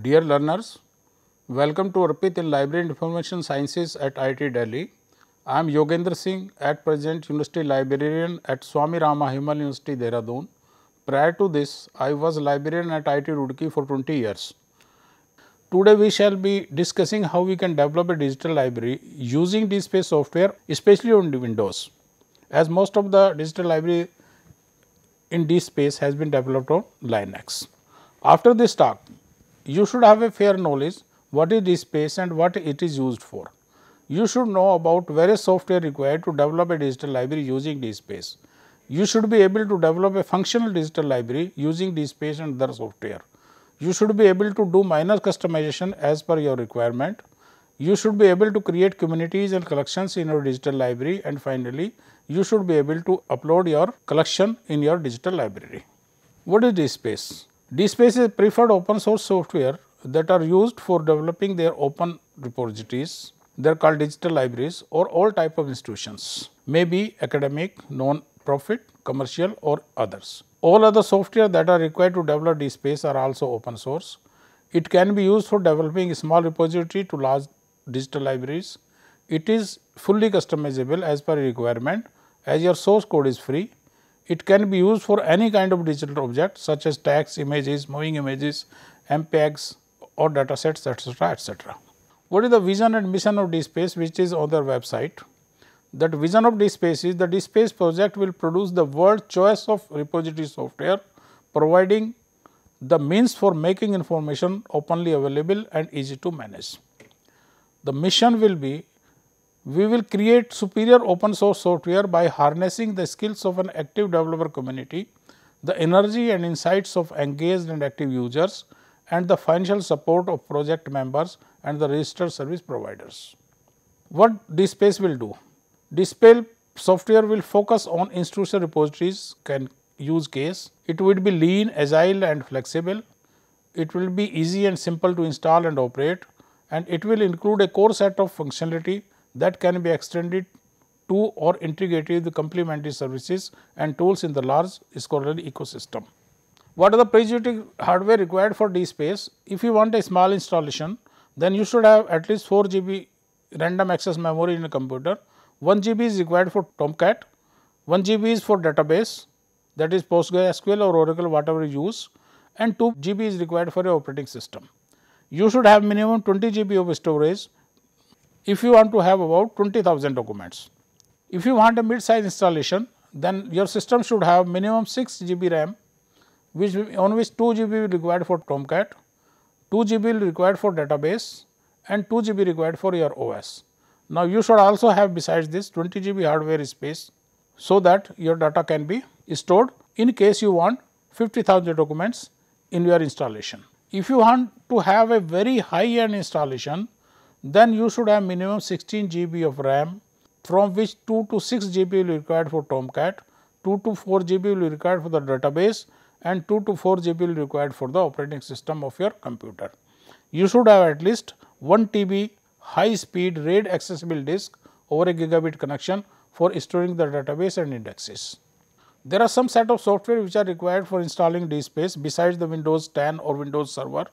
Dear learners, welcome to Arpit in Library and Information Sciences at IIT Delhi. I am Yogendra Singh, at present University Librarian at Swami Rama Himal University, Dehradun. Prior to this, I was librarian at IIT Roorkee for 20 years. Today we shall be discussing how we can develop a digital library using DSpace software, especially on Windows, as most of the digital library in DSpace has been developed on Linux. After this talk, you should have a fair knowledge what is DSpace and what it is used for. You should know about various software required to develop a digital library using DSpace. You should be able to develop a functional digital library using DSpace and other software. You should be able to do minor customization as per your requirement. You should be able to create communities and collections in your digital library, and finally, you should be able to upload your collection in your digital library. What is DSpace? DSpace is preferred open source software that are used for developing their open repositories. They are called digital libraries or all type of institutions, may be academic, non-profit, commercial or others. All other software that are required to develop DSpace are also open source. It can be used for developing a small repository to large digital libraries. It is fully customizable as per requirement, as your source code is free. It can be used for any kind of digital object such as text, images, moving images, MPEGs or datasets, etc., etc. What is the vision and mission of DSpace, which is on their website? That vision of DSpace is the DSpace project will produce the world's choice of repository software, providing the means for making information openly available and easy to manage. The mission will be, we will create superior open source software by harnessing the skills of an active developer community, the energy and insights of engaged and active users, and the financial support of project members and the registered service providers. What DSpace will do? DSpace software will focus on institutional repositories use case. It will be lean, agile and flexible. It will be easy and simple to install and operate, and it will include a core set of functionality that can be extended to or integrated with complementary services and tools in the large scholarly ecosystem. What are the pre-existing hardware required for DSpace? If you want a small installation, then you should have at least 4 GB random access memory in a computer. 1 GB is required for Tomcat, 1 GB is for database, that is PostgreSQL or Oracle, whatever you use, and 2 GB is required for your operating system. You should have minimum 20 GB of storage if you want to have about 20,000 documents. If you want a mid-size installation, then your system should have minimum 6 GB RAM, on which 2 GB will required for Tomcat, 2 GB will required for database and 2 GB required for your OS. Now, you should also have besides this 20 GB hardware space, so that your data can be stored in case you want 50,000 documents in your installation. If you want to have a very high end installation, then you should have minimum 16 GB of RAM, from which 2 to 6 GB will be required for Tomcat, 2 to 4 GB will be required for the database and 2 to 4 GB will be required for the operating system of your computer. You should have at least 1 TB high speed RAID accessible disk over a gigabit connection for storing the database and indexes. There are some set of software which are required for installing DSpace besides the Windows 10 or Windows Server.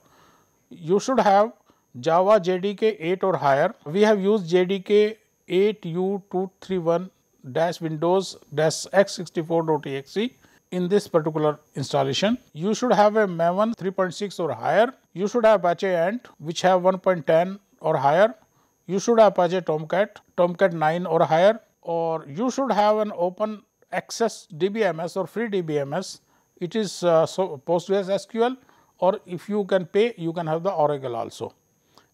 You should have Java JDK 8 or higher. We have used JDK 8U231-Windows-x64.exe in this particular installation. You should have a Maven 3.6 or higher. You should have Apache Ant, which have 1.10 or higher. You should have Apache Tomcat, Tomcat 9 or higher, or you should have an open access DBMS or free DBMS. It is PostgreSQL, or if you can pay, you can have the Oracle also.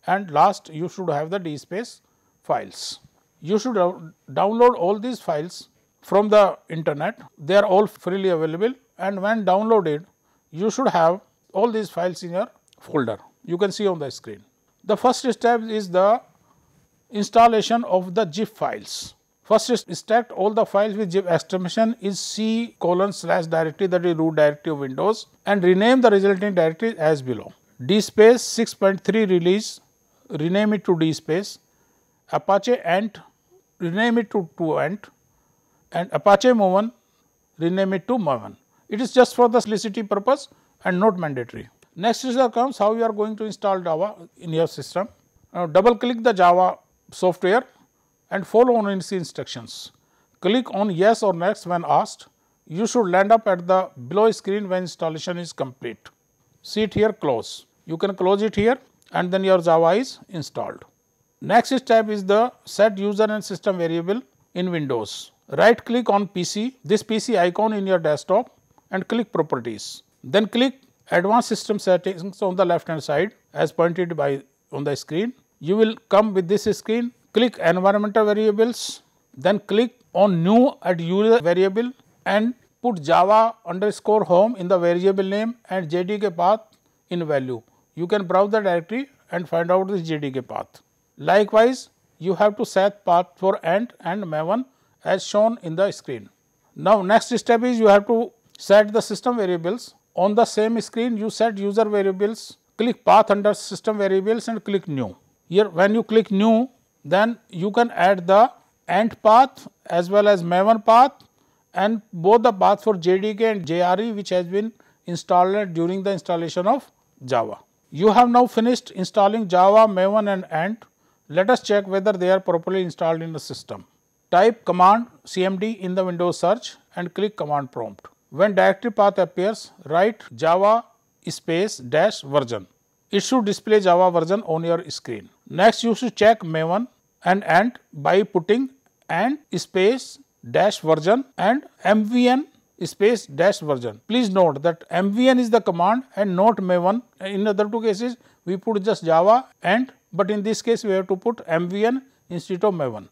And last, you should have the DSpace files. You should download all these files from the internet. They are all freely available, and when downloaded, you should have all these files in your folder. You can see on the screen. The first step is the installation of the zip files. First, extract all the files with zip extension is C:/directory, that is root directory of Windows, and rename the resulting directory as below. DSpace 6.3 release, rename it to DSpace. Apache Ant, rename it to Ant, and Apache Maven, rename it to Maven. It is just for the simplicity purpose and not mandatory. Next is the comes how you are going to install Java in your system. Now, double click the Java software and follow on its instructions. Click on yes or next when asked. You should land up at the below screen when installation is complete. See it here, close. You can close it here and then your Java is installed. Next step is the set user and system variable in Windows. Right click on PC, this PC icon in your desktop and click properties. Then click advanced system settings on the left hand side as pointed by on the screen. You will come with this screen. Click environmental variables, then click on new add user variable and put Java underscore home in the variable name and JDK path in value. You can browse the directory and find out this JDK path. Likewise, you have to set path for Ant and Maven as shown in the screen. Now, next step is you have to set the system variables. On the same screen, you set user variables, click path under system variables and click new. Here, when you click new, then you can add the Ant path as well as Maven path and both the paths for JDK and JRE which has been installed during the installation of Java. You have now finished installing Java, Maven and Ant. Let us check whether they are properly installed in the system. Type command cmd in the Windows search and click command prompt. When directory path appears, write Java space dash version. It should display Java version on your screen. Next, you should check Maven and Ant by putting Ant space dash version and mvn space dash version. Please note that mvn is the command and not Maven. In other two cases, we put just Java Ant, but in this case, we have to put mvn instead of Maven.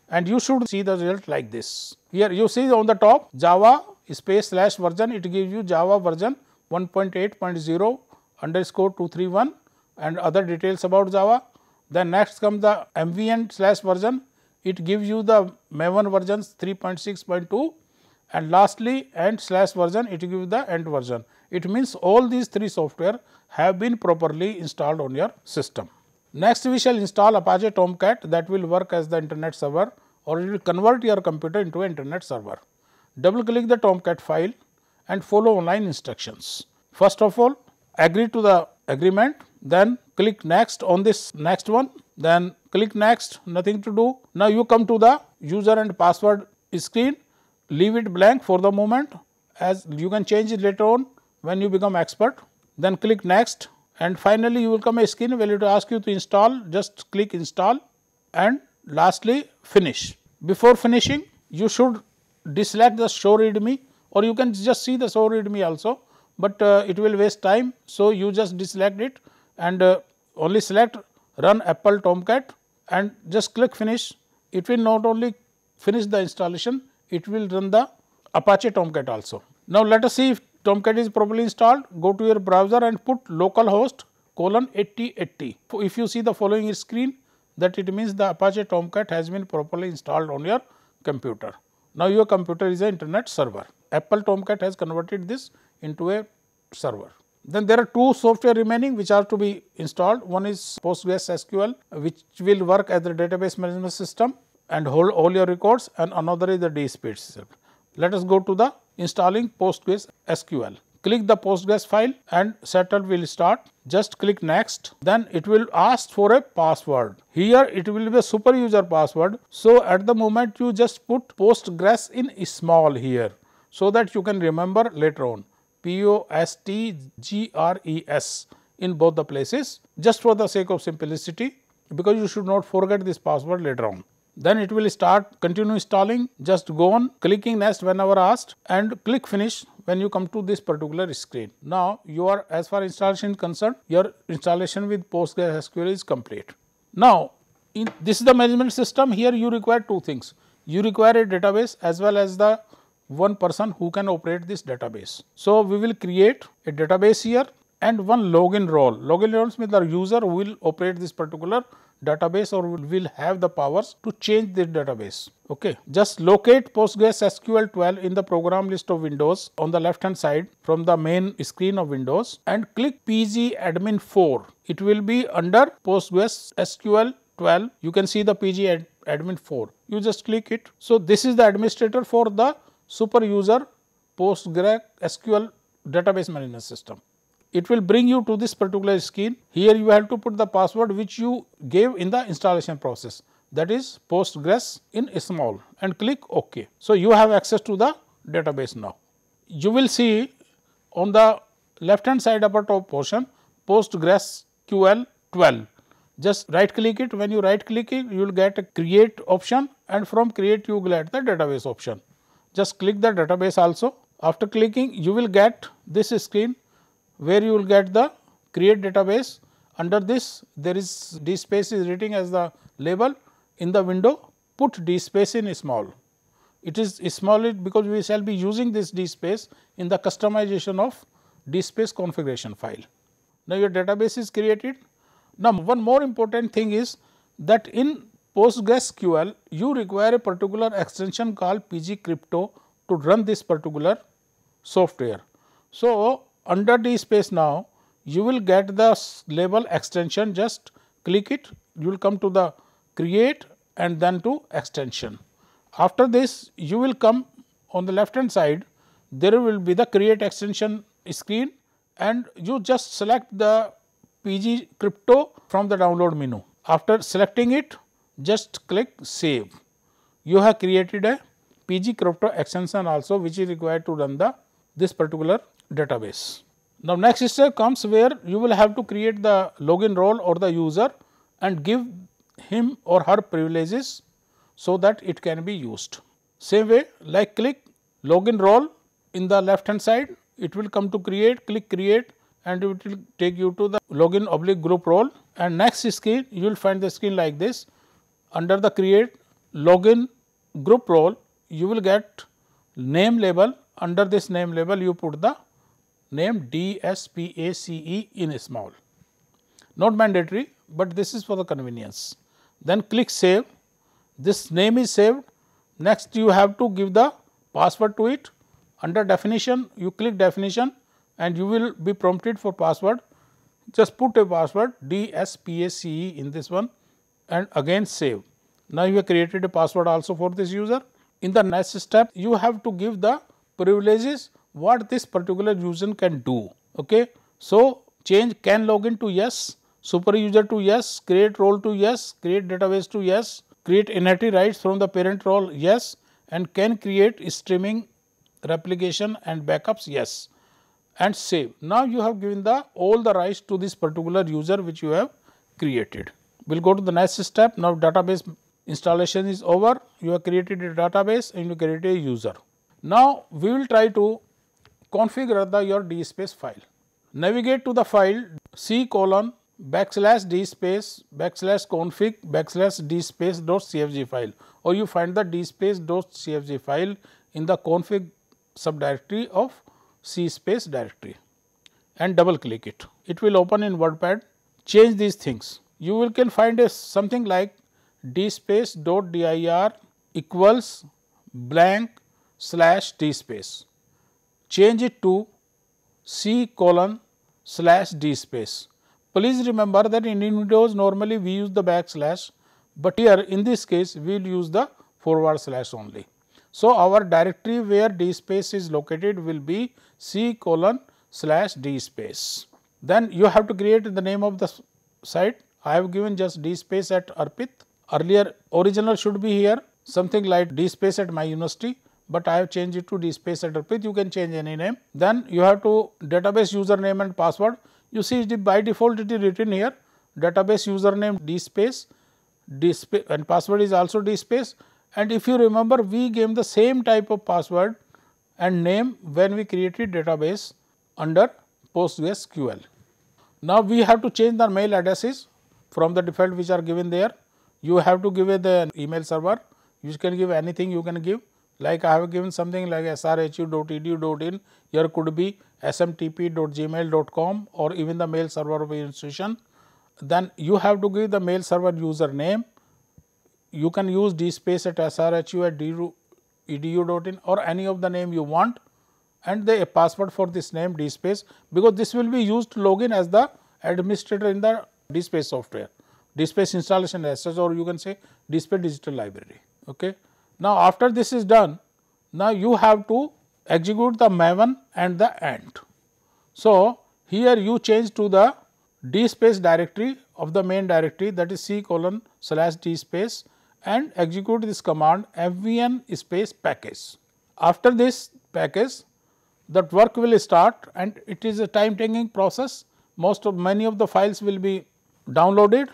And you should see the result like this. Here you see on the top Java space slash version, it gives you Java version 1.8.0 underscore 231 and other details about Java. Then next comes the mvn slash version, it gives you the Maven versions 3.6.2 and lastly Ant slash version, it gives the Ant version. It means all these three software have been properly installed on your system. Next, we shall install Apache Tomcat that will work as the internet server or it will convert your computer into an internet server. Double click the Tomcat file and follow online instructions. First of all, agree to the agreement, then click next on this next one, then click next, nothing to do. Now, you come to the user and password screen, leave it blank for the moment as you can change it later on when you become expert. Then click next and finally, you will come a screen where it will ask you to install, just click install and lastly finish. Before finishing, you should deselect the show readme or you can just see the show readme also, but it will waste time. So, you just deselect it and only select run Apple Tomcat and just click finish. It will not only finish the installation, it will run the Apache Tomcat also. Now, let us see if Tomcat is properly installed. Go to your browser and put localhost :8080. If you see the following screen, that it means the Apache Tomcat has been properly installed on your computer. Now, your computer is an internet server. Apple Tomcat has converted this into a server. Then there are two software remaining which are to be installed. One is PostgreSQL which will work as the database management system and hold all your records, and another is the DSP itself. Let us go to the installing PostgreSQL. Click the Postgres file and setup will start. Just click next. Then it will ask for a password. Here it will be a super user password. So, at the moment you just put Postgres in small here so that you can remember later on. POSTGRES in both the places just for the sake of simplicity, because you should not forget this password later on. Then it will start continue installing, just go on clicking next whenever asked and click finish when you come to this particular screen. Now, you are as far as installation is concerned, your installation with PostgreSQL is complete. Now, this is the management system. Here you require two things. You require a database as well as the one person who can operate this database. So, we will create a database here and one login role. Login roles means the user who will operate this particular database or will have the powers to change this database. Okay. Just locate PostgreSQL 12 in the program list of Windows on the left hand side from the main screen of Windows and click PG admin 4. It will be under PostgreSQL 12. You can see the PG admin 4. You just click it. So, this is the administrator for the super user PostgreSQL database management system. it will bring you to this particular screen. Here you have to put the password which you gave in the installation process, that is Postgres in small, and click OK. So, you have access to the database now. You will see on the left hand side upper top portion PostgreSQL 12. Just right click it. When you right click it, you will get a create option, and from create you will get the database option. Just click the database also. After clicking, you will get this screen where you will get the create database. Under this, there is dspace is written as the label. In the window, put dspace in small. It is small because we shall be using this dspace in the customization of dspace configuration file. Now, your database is created. Now, one more important thing is that in PostgreSQL, you require a particular extension called pgcrypto to run this particular software. So, under dspace now, you will get the label extension, just click it, you will come to the create and then to extension. After this, you will come on the left hand side, there will be the create extension screen, and you just select the pgcrypto from the download menu. After selecting it, just click save. You have created a pgcrypto extension also, which is required to run this particular database. Now, next step comes where you will have to create the login role or the user and give him or her privileges so that it can be used. Same way, like click login role in the left hand side, it will come to create, click create, and it will take you to the login / group role, and next screen you will find the screen like this. Under the create login group role, you will get name label. Under this name label, you put the name DSPACE in small. Not mandatory, but this is for the convenience. Then click save. This name is saved. Next, you have to give the password to it. Under definition, you click definition and you will be prompted for password. Just put a password DSPACE in this one and again save. Now, you have created a password also for this user. In the next step, you have to give the privileges what this particular user can do. Okay. So, change can login to yes, super user to yes, create role to yes, create database to yes, create inherent rights from the parent role yes, and can create streaming, replication and backups yes, and save. Now, you have given all the rights to this particular user which you have created. We will go to the next step. Now, database installation is over. You have created a database and you created a user. Now, we will try to configure your dspace file. Navigate to the file c:\dspace /config/dspace.cfg file, or you find the dspace.cfg file in the config subdirectory of cspace directory and double click it. It will open in WordPad. Change these things. You will can find something like dspace.dir equals blank/dspace. Change it to c:/dspace. Please remember that in Windows normally we use the \, but here in this case we will use the / only. So, our directory where dspace is located will be c:/dspace. Then you have to create the name of the site. I have given just dspace@Arpit. Earlier original should be here something like dspace@myuniversity, but I have changed it to dspace@Arpit. You can change any name. Then you have to database username and password. You see by default it is written here database username dspace, and password is also dspace. And if you remember, we gave the same type of password and name when we created database under PostgreSQL. Now, we have to change the mail addresses from the default which are given there. You have to give the email server. You can give anything you can give, like I have given something like srhu.edu.in. Here could be smtp.gmail.com or even the mail server of your institution. Then you have to give the mail server username. You can use dspace@srhu@edu.in or any of the name you want, and the password for this name dspace, because this will be used to log in as the administrator in the dspace software, dspace installation as such, or you can say dspace digital library. Okay. Now, after this is done, now you have to execute the maven and the ant. So, Here you change to the d space directory of the main directory, that is C:/d space, and execute this command fvn space package. After this package, that work will start, and it is a time taking process. Many of the files will be downloaded,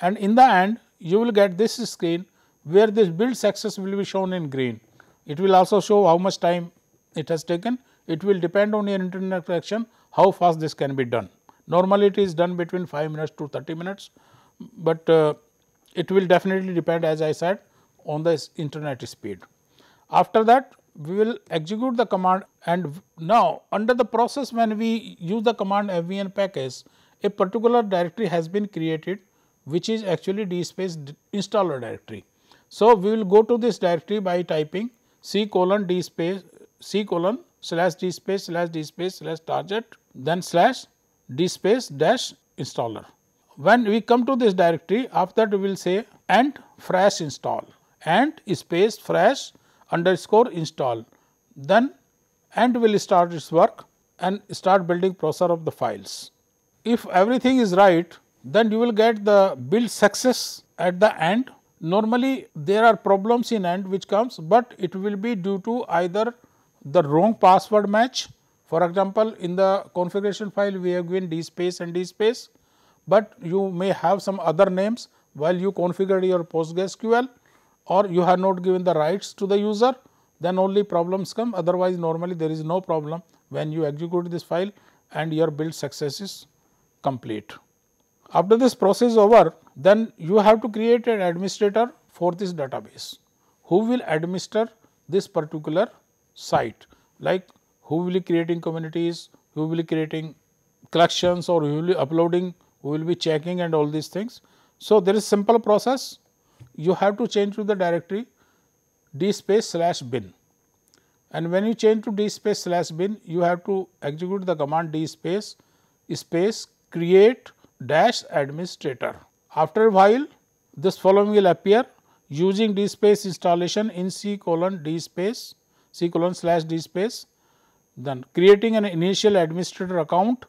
and in the end you will get this screen where this build success will be shown in green. It will also show how much time it has taken. It will depend on your internet connection how fast this can be done. Normally it is done between 5 minutes to 30 minutes, but it will definitely depend, as I said, on the internet speed. After that, we will execute the command, and now under the process when we use the command fvn package, a particular directory has been created which is actually d space installer directory. So, we will go to this directory by typing C:/d space C:/d space/target, then /d space dash installer. When we come to this directory, after that we will say and fresh install and space fresh underscore install, then and will start its work and start building processor of the files. If everything is right, then you will get the build success at the end. Normally there are problems in end which comes, but it will be due to either the wrong password match. For example, in the configuration file we have given d space and d space, but you may have some other names while you configure your PostgreSQL, or you have not given the rights to the user, then only problems come. Otherwise, normally there is no problem when you execute this file and your build success is complete. After this process is over, then you have to create an administrator for this database who will administer this particular site, like who will be creating communities, who will be creating collections, or who will be uploading, who will be checking and all these things. So, there is simple process. You have to change to the directory d space /bin, and when you change to d space /bin, you have to execute the command d space create dash administrator. After a while, this following will appear using d space installation in C:/d space C:/d space, then creating an initial administrator account.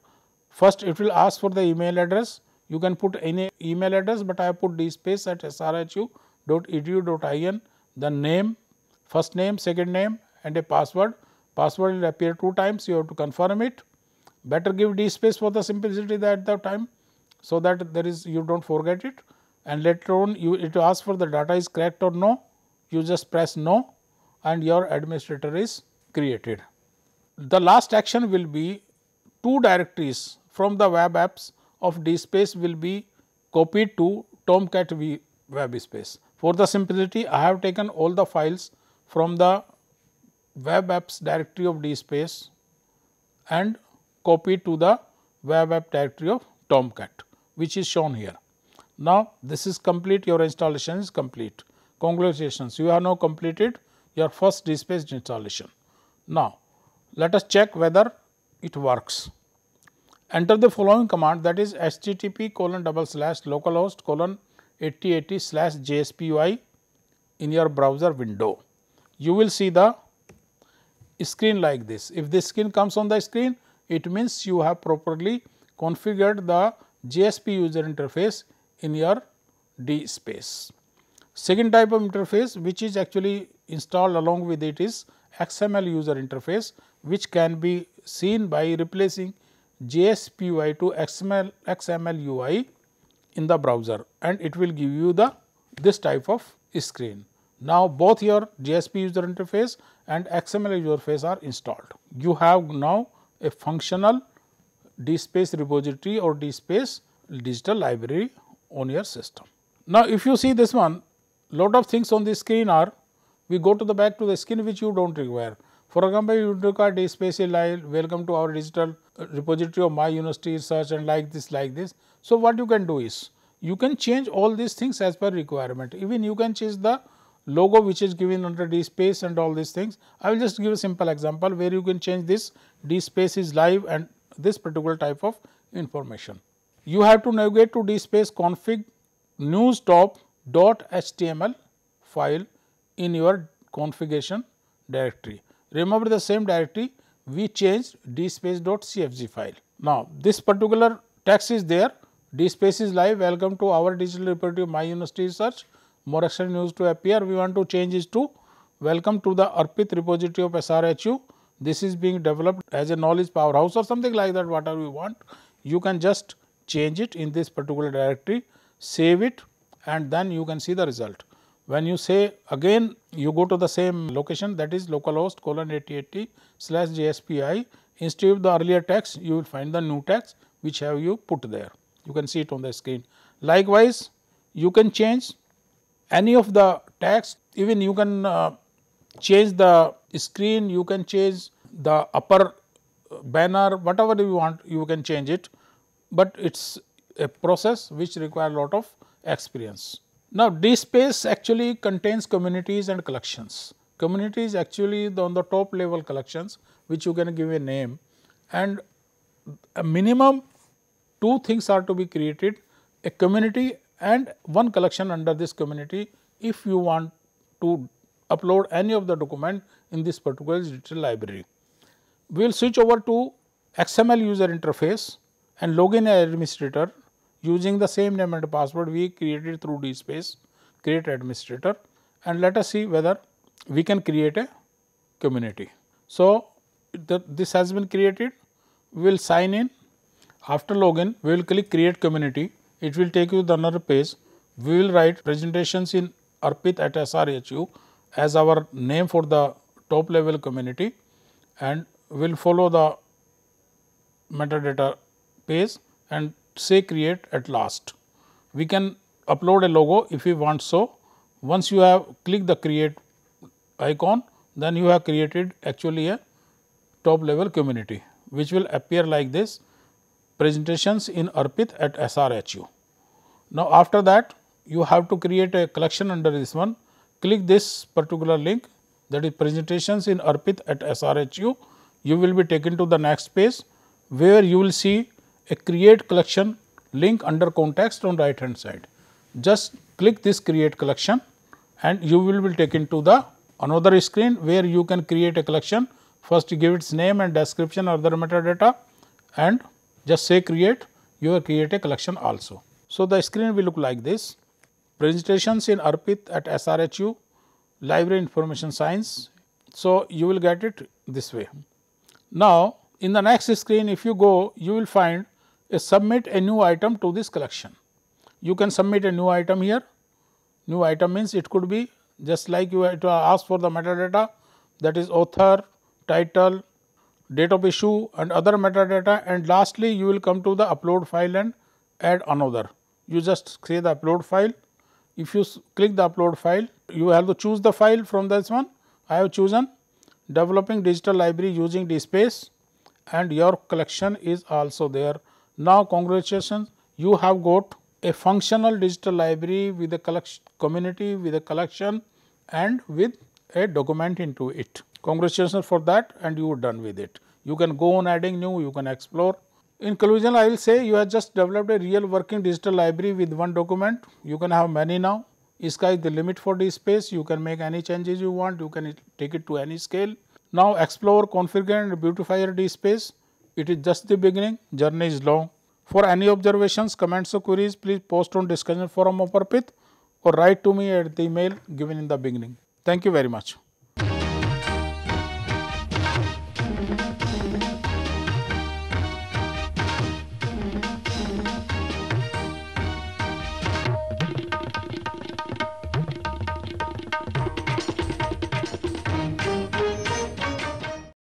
First it will ask for the email address. You can put any email address, but I have put d space at srhu.edu.in, then name, first name, second name, and a password. Password will appear 2 times, you have to confirm it. Better give d space for the simplicity at the time, so that there is you do not forget it, and later on it asks for the data is correct or no. You just press no and your administrator is created. The last action will be 2 directories from the web apps of d space will be copied to Tomcat web space. For the simplicity, I have taken all the files from the web apps directory of d space and copied to the web app directory of Tomcat, which is shown here. Now, this is complete, your installation is complete. Congratulations, you have now completed your first d space installation. Now, let us check whether it works. Enter the following command, that is http://localhost:8080/jspui in your browser window. You will see the screen like this. If this screen comes on the screen, it means you have properly configured the JSP user interface in your D space. Second type of interface which is actually installed along with it is XML user interface, which can be seen by replacing JSPUI to XML UI in the browser, and it will give you this type of screen. Now, both your JSP user interface and XML user interface are installed. You have now a functional D space repository or D space digital library on your system. Now, if you see this one, lot of things on the screen are, we go to the back to the screen which you do not require. For example, you require D space live, welcome to our digital repository of my university research and like this. So, what you can do is, you can change all these things as per requirement. Even you can change the logo which is given under D space and all these things. I will just give a simple example where you can change this D space is live and this particular type of information. You have to navigate to D space config newstop.html file in your configuration directory. Remember the same directory we changed dspace.cfg file. Now, this particular text is there, DSpace is live, welcome to our digital repository My University Research, more exciting news to appear. We want to change this to welcome to the Arpit repository of SRHU. This is being developed as a knowledge powerhouse or something like that, whatever you want. You can just change it in this particular directory, save it, and then you can see the result. When you say again, you go to the same location, that is localhost :8080/JSPI. Instead of the earlier text, you will find the new text which have you put there. You can see it on the screen. Likewise, you can change any of the text, even you can change the screen, you can change the upper banner, whatever you want, you can change it, but it is a process which requires a lot of experience. Now, DSpace actually contains communities and collections. Communities actually on the top level collections which you can give a name, and a minimum 2 things are to be created, a community and one collection under this community if you want to upload any of the document in this particular digital library. We will switch over to XML user interface and login as administrator using the same name and password we created through DSpace, create administrator, and let us see whether we can create a community. So, this has been created, we will sign in. After login, we will click create community, it will take you to another page. We will write presentations in Arpit@SRHU as our name for the top level community, and we will follow the metadata page and say create at last. We can upload a logo if we want so. Once you have clicked the create icon, then you have created actually a top level community which will appear like this, presentations in Arpit@SRHU. Now, after that you have to create a collection under this one. Click this particular link, that is presentations in Arpit@SRHU. You will be taken to the next page where you will see a create collection link under context on right hand side. Just click this create collection and you will be taken to the another screen where you can create a collection. First you give its name and description, other metadata, and just say create, you will create a collection also. So, the screen will look like this, presentations in Arpit@SRHU, library information science. So, you will get it this way. Now, in the next screen if you go, you will find a submit a new item to this collection. You can submit a new item here. New item means it could be just like you have to ask for the metadata, that is author, title, date of issue and other metadata, and lastly you will come to the upload file and add another. You just say the upload file. If you click the upload file, you have to choose the file from this one. I have chosen developing digital library using DSpace, and your collection is also there. Now, congratulations, you have got a functional digital library with a collection community, with a collection and with a document into it. Congratulations for that, and you are done with it. You can go on adding new, you can explore. In conclusion, I will say you have just developed a real working digital library with one document. You can have many now. Sky is the limit for DSpace. You can make any changes you want. You can take it to any scale. Now, explore, configure and beautify your DSpace. It is just the beginning. Journey is long. For any observations, comments or queries, please post on discussion forum of Arpit or write to me at the email given in the beginning. Thank you very much.